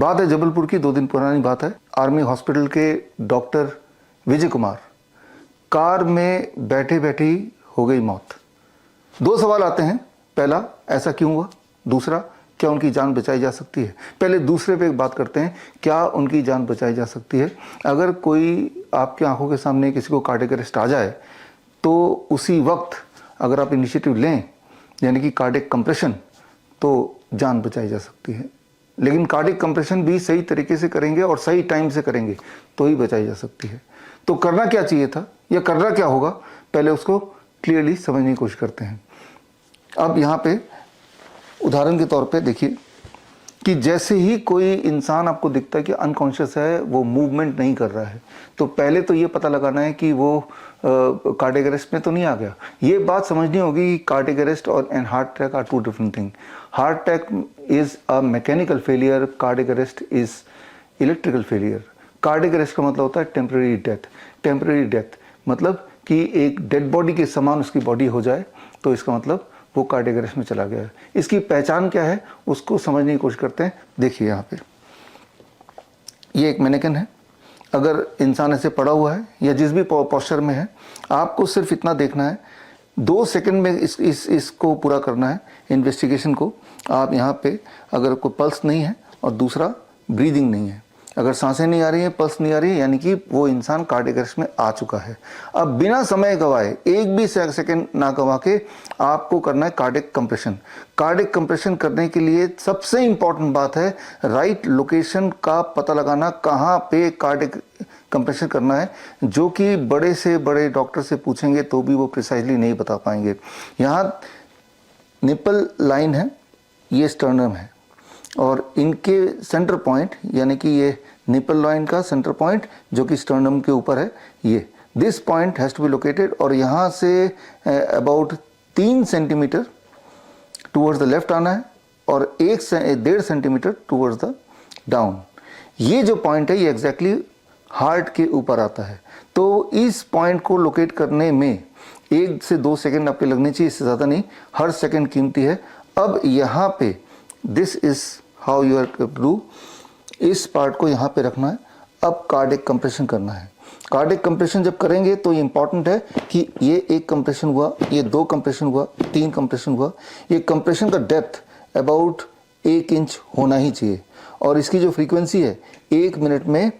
बात है जबलपुर की, 2 दिन पुरानी बात है। आर्मी हॉस्पिटल के डॉक्टर विजय कुमार, कार में बैठे बैठे ही हो गई मौत। 2 सवाल आते हैं, पहला ऐसा क्यों हुआ, दूसरा क्या उनकी जान बचाई जा सकती है। पहले दूसरे पे बात करते हैं, क्या उनकी जान बचाई जा सकती है। अगर कोई आपकी आंखों के सामने किसी को कार्डियक अरेस्ट आ जाए तो उसी वक्त अगर आप इनिशिएटिव लें, यानी कि कार्डियक कंप्रेशन, तो जान बचाई जा सकती है। लेकिन कार्डियक कंप्रेशन भी सही तरीके से करेंगे और सही टाइम से करेंगे तो ही बचाई जा सकती है। तो करना क्या चाहिए था या करना क्या होगा, पहले उसको क्लियरली समझने की कोशिश करते हैं। अब यहाँ पे उदाहरण के तौर पे देखिए कि जैसे ही कोई इंसान आपको दिखता है कि अनकॉन्शियस है, वो मूवमेंट नहीं कर रहा है, तो पहले तो ये पता लगाना है कि वो कार्डियक अरेस्ट में तो नहीं आ गया। ये बात समझनी होगी कि कार्डियक अरेस्ट और and heart attack are 2 different thing. Heart attack is a mechanical failure, cardiac arrest is electrical failure. Cardiac arrest का मतलब होता है टेम्परेरी डेथ। टेम्परेरी डेथ मतलब कि एक डेड बॉडी के समान उसकी बॉडी हो जाए, तो इसका मतलब वो कार्डियक अरेस्ट में चला गया है। इसकी पहचान क्या है उसको समझने की कोशिश करते हैं। देखिए यहाँ पे ये एक मैनेकिन है। अगर इंसान ऐसे पड़ा हुआ है या जिस भी पोस्चर में है, आपको सिर्फ इतना देखना है, 2 सेकंड में इसको पूरा करना है इन्वेस्टिगेशन को। आप यहाँ पे अगर कोई पल्स नहीं है और दूसरा ब्रीदिंग नहीं है, अगर सांसें नहीं आ रही हैं, पल्स नहीं आ रही है, यानी कि वो इंसान कार्डियक अरेस्ट में आ चुका है। अब बिना समय गवाए, एक भी सेकंड ना गवा के आपको करना है कार्डियक कंप्रेशन। कार्डियक कंप्रेशन करने के लिए सबसे इंपॉर्टेंट बात है राइट लोकेशन का पता लगाना, कहाँ पे कार्डियक कंप्रेशन करना है, जो कि बड़े से बड़े डॉक्टर से पूछेंगे तो भी वो प्रिसाइजली नहीं बता पाएंगे। यहाँ निपल लाइन है, ये स्टर्नम है, और इनके सेंटर पॉइंट, यानी कि ये निपल लाइन का सेंटर पॉइंट जो कि स्टर्नम के ऊपर है, ये this point has to be located, और यहाँ से about 3 centimetre towards the left आना है और 1.5 सेंटीमीटर टूवर्ड्स द डाउन। ये जो पॉइंट है ये एग्जैक्टली हार्ट के ऊपर आता है। तो इस पॉइंट को लोकेट करने में 1 से 2 सेकेंड आपके लगने चाहिए, इससे ज़्यादा नहीं। हर सेकेंड कीमती है। अब यहाँ पे this is how you are to do, इस पार्ट को यहाँ पे रखना है। अब कार्डियक कंप्रेशन करना है। कार्डियक कंप्रेशन जब करेंगे तो ये इंपॉर्टेंट है कि ये 1 कंप्रेशन हुआ, ये 2 कंप्रेशन हुआ, 3 कंप्रेशन हुआ। ये कंप्रेशन का डेप्थ अबाउट 1 इंच होना ही चाहिए, और इसकी जो फ्रीक्वेंसी है 1 मिनट में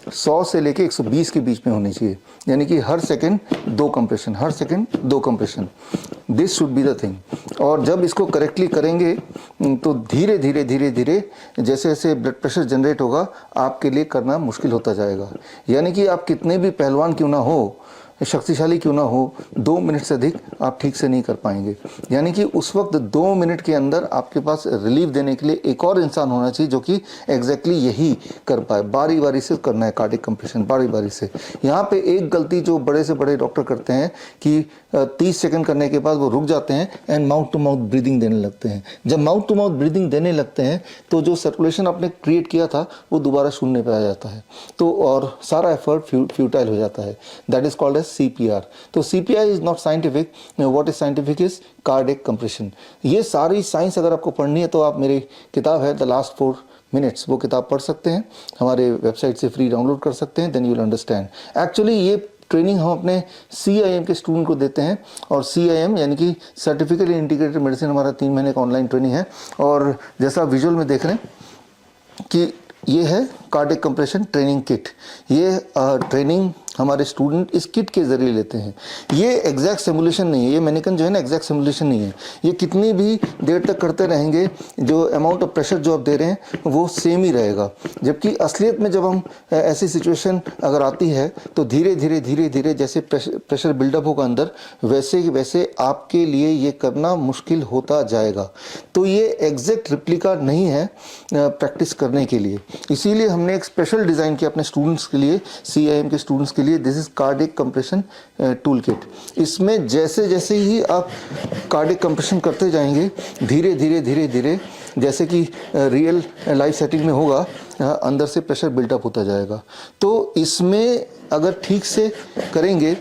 100 से लेके 120 के बीच में होनी चाहिए, यानी कि हर सेकंड 2 कंप्रेशन, हर second 2 compression. This should be the thing. और जब इसको करेक्टली करेंगे तो धीरे धीरे धीरे धीरे जैसे जैसे ब्लड प्रेशर जनरेट होगा आपके लिए करना मुश्किल होता जाएगा। यानी कि आप कितने भी पहलवान क्यों ना हो, शक्तिशाली क्यों ना हो, 2 मिनट से अधिक आप ठीक से नहीं कर पाएंगे। यानी कि उस वक्त 2 मिनट के अंदर आपके पास रिलीफ देने के लिए एक और इंसान होना चाहिए जो कि एग्जैक्टली यही कर पाए। बारी बारी से करना है कार्डियक कंप्रेशन, बारी बारी से। यहाँ पे एक गलती जो बड़े से बड़े डॉक्टर करते हैं कि 30 सेकंड करने के बाद वो रुक जाते हैं and mouth to mouth breathing देने लगते हैं। जब माउथ टू माउथ ब्रीदिंग देने लगते हैं तो जो सर्कुलेशन आपने क्रिएट किया था वो दोबारा शून्य पे आ जाता है, तो और सारा एफर्ट फ्यूटाइल हो जाता है। That is called as CPR। तो CPR is not scientific, what is scientific is cardiac compression. ये सारी साइंस अगर आपको पढ़नी है तो आप मेरी किताब है द लास्ट 4 मिनट्स, वो किताब पढ़ सकते हैं, हमारे वेबसाइट से फ्री डाउनलोड कर सकते हैं। Then you will understand. Actually ये ट्रेनिंग हम अपने CIM के स्टूडेंट को देते हैं, और CIM यानी कि सर्टिफिकेट इन इंटीग्रेटेड मेडिसिन हमारा 3 महीने का ऑनलाइन ट्रेनिंग है। और जैसा विजुअल में देख रहे हैं कि ये है कार्डियक कंप्रेशन ट्रेनिंग किट। ये ट्रेनिंग हमारे स्टूडेंट इस किट के ज़रिए लेते हैं। ये एग्जैक्ट सिमुलेशन नहीं है, ये मैनिकन जो है ना एग्जैक्ट सिमुलेशन नहीं है। ये कितनी भी देर तक करते रहेंगे, जो अमाउंट ऑफ प्रेशर जो आप दे रहे हैं वो सेम ही रहेगा। जबकि असलियत में जब हम ऐसी सिचुएशन अगर आती है तो धीरे धीरे धीरे धीरे जैसे प्रेशर बिल्डअप होगा अंदर, वैसे वैसे आपके लिए ये करना मुश्किल होता जाएगा। तो ये एग्जैक्ट रिप्लिका नहीं है प्रैक्टिस करने के लिए। इसीलिए हमने एक स्पेशल डिज़ाइन किया अपने स्टूडेंट्स के लिए, CIM के स्टूडेंट्स के लिए। This is cardiac compression tool kit. इसमें जैसे जैसे ही आप कार्डियक कंप्रेशन करते जाएंगे, धीरे धीरे धीरे धीरे जैसे कि रियल लाइफ सेटिंग में होगा, अंदर से प्रेशर बिल्टअप होता जाएगा। तो इसमें अगर ठीक से करेंगे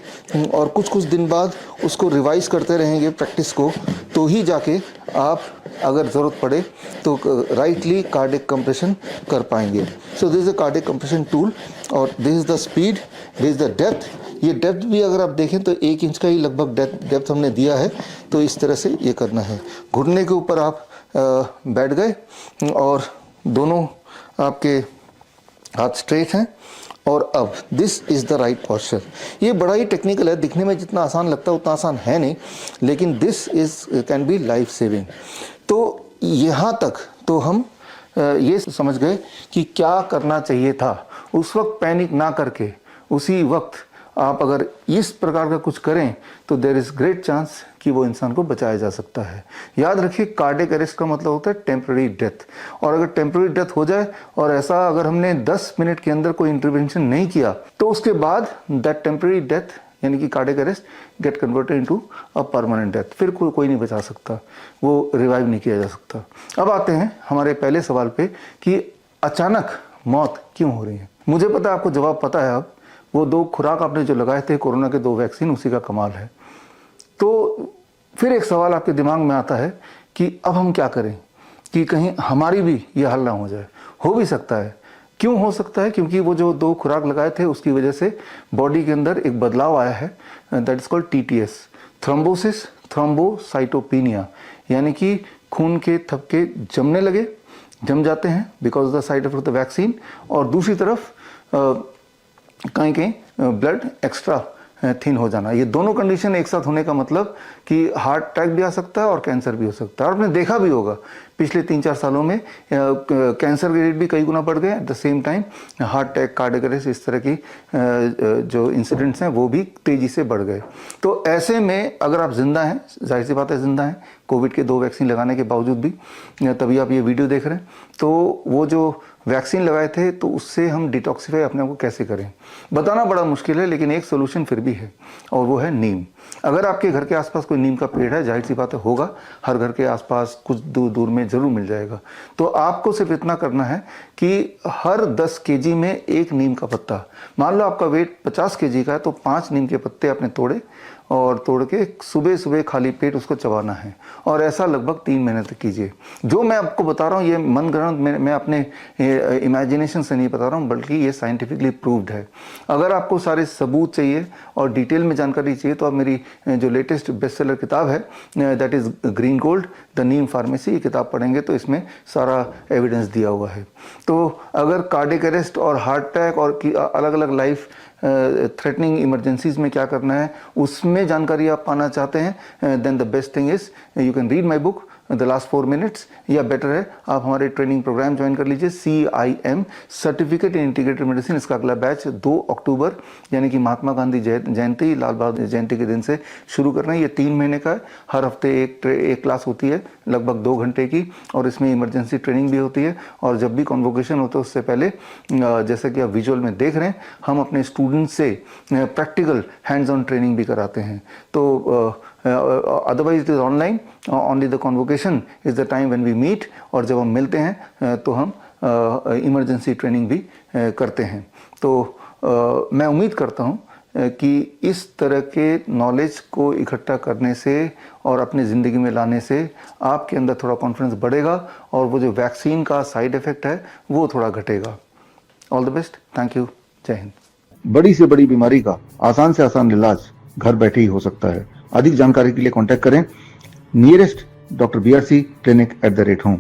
और कुछ दिन बाद उसको रिवाइज करते रहेंगे प्रैक्टिस को, तो ही जाके आप अगर ज़रूरत पड़े तो राइटली कार्डिक कंप्रेशन कर पाएंगे। So this is a cardiac compression tool और this is the speed, this is the depth. ये डेप्थ भी अगर आप देखें तो 1 इंच का ही लगभग डेप्थ हमने दिया है। तो इस तरह से ये करना है। घुटने के ऊपर आप बैठ गए और दोनों आपके हाथ स्ट्रेट हैं और अब this is the right posture. ये बड़ा ही टेक्निकल है, दिखने में जितना आसान लगता है उतना आसान है नहीं, लेकिन this is can be life saving. तो यहाँ तक तो हम ये समझ गए कि क्या करना चाहिए था। उस वक्त पैनिक ना करके उसी वक्त आप अगर इस प्रकार का कुछ करें तो देयर इज़ ग्रेट चांस कि वो इंसान को बचाया जा सकता है। याद रखिए, कार्डियक अरेस्ट का मतलब होता है टेम्पररी डेथ, और अगर टेम्पररी डेथ हो जाए और ऐसा अगर हमने 10 मिनट के अंदर कोई इंटरवेंशन नहीं किया तो उसके बाद दैट टेम्पररी डेथ यानी कि cardiac arrest get converted into a permanent death. फिर कोई नहीं बचा सकता, वो रिवाइव नहीं किया जा सकता। अब आते हैं हमारे पहले सवाल पे कि अचानक मौत क्यों हो रही है। मुझे पता है आपको जवाब पता है। अब वो 2 खुराक आपने जो लगाए थे कोरोना के 2 वैक्सीन, उसी का कमाल है। तो फिर एक सवाल आपके दिमाग में आता है कि अब हम क्या करें कि कहीं हमारी भी ये हल ना हो जाए। हो भी सकता है। क्यों हो सकता है? क्योंकि वो जो 2 खुराक लगाए थे उसकी वजह से बॉडी के अंदर एक बदलाव आया है, that is called TTS, thrombosis thrombocytopenia, यानी कि खून के थपके जम जाते हैं because of the side effect of the vaccine, और दूसरी तरफ कहीं ब्लड एक्स्ट्रा थिन हो जाना। ये दोनों कंडीशन एक साथ होने का मतलब कि हार्ट अटैक भी आ सकता है और कैंसर भी हो सकता है। और आपने देखा भी होगा पिछले 3-4 सालों में कैंसर के रेट भी कई गुना बढ़ गए। At the same time heart attack, cardiac arrest, इस तरह की जो इंसिडेंट्स हैं वो भी तेज़ी से बढ़ गए। तो ऐसे में अगर आप जिंदा हैं, जाहिर सी बात है जिंदा हैं, कोविड के 2 वैक्सीन लगाने के बावजूद भी, तभी आप ये वीडियो देख रहे हैं, तो वो जो वैक्सीन लगाए थे तो उससे हम डिटॉक्सिफाई अपने आप को कैसे करें, बताना बड़ा मुश्किल है, लेकिन एक सोल्यूशन फिर भी है और वो है नीम। अगर आपके घर के आसपास कोई नीम का पेड़ है, जाहिर सी बात है होगा, हर घर के आसपास कुछ दूर में ज़रूर मिल जाएगा। तो आपको सिर्फ इतना करना है कि हर 10 kg में 1 नीम का पत्ता, मान लो आपका वेट 50 kg का है तो 5 नीम के पत्ते आपने तोड़ के सुबह खाली पेट उसको चबाना है, और ऐसा लगभग 3 महीने तक कीजिए। जो मैं आपको बता रहा हूँ ये मनगढ़ंत, मैं अपने इमेजिनेशन से नहीं बता रहा हूँ, बल्कि ये साइंटिफिकली प्रूव्ड है। अगर आपको सारे सबूत चाहिए और डिटेल में जानकारी चाहिए तो आप मेरी जो लेटेस्ट बेस्ट सेलर किताब है, that is green gold the Neem pharmacy, ये किताब पढ़ेंगे तो इसमें सारा एविडेंस दिया हुआ है। तो अगर कार्डियक अरेस्ट और हार्ट अटैक और अलग अलग लाइफ थ्रेटनिंग इमरजेंसीज में क्या करना है उसमें जानकारी आप पाना चाहते हैं, then the best thing is you can read my book the last 4 minutes, या बेटर है आप हमारे ट्रेनिंग प्रोग्राम ज्वाइन कर लीजिए, CIM certificate in integrated medicine. इसका अगला बैच 2 अक्टूबर यानी कि महात्मा गांधी जयंती, लाल बहादुर जयंती के दिन से शुरू कर रहे हैं। ये 3 महीने का है, हर हफ्ते एक क्लास होती है लगभग 2 घंटे की, और इसमें इमरजेंसी ट्रेनिंग भी होती है। और जब भी कॉन्वोकेशन होता है उससे पहले, जैसा कि आप विजुअल में देख रहे हैं, हम अपने स्टूडेंट से प्रैक्टिकल हैंड्स ऑन ट्रेनिंग भी कराते हैं। तो otherwise it is online, only the convocation is the time when we meet, और जब हम मिलते हैं तो हम इमरजेंसी ट्रेनिंग भी करते हैं। तो मैं उम्मीद करता हूँ कि इस तरह के नॉलेज को इकट्ठा करने से और अपनी ज़िंदगी में लाने से आपके अंदर थोड़ा कॉन्फिडेंस बढ़ेगा और वो जो वैक्सीन का साइड इफ़ेक्ट है वो थोड़ा घटेगा। All the best, thank you, जय हिंद। बड़ी से बड़ी बीमारी का आसान से आसान इलाज घर बैठे ही हो सकता है। अधिक जानकारी के लिए कांटेक्ट करें नियरेस्ट डॉक्टर BRC clinic@home।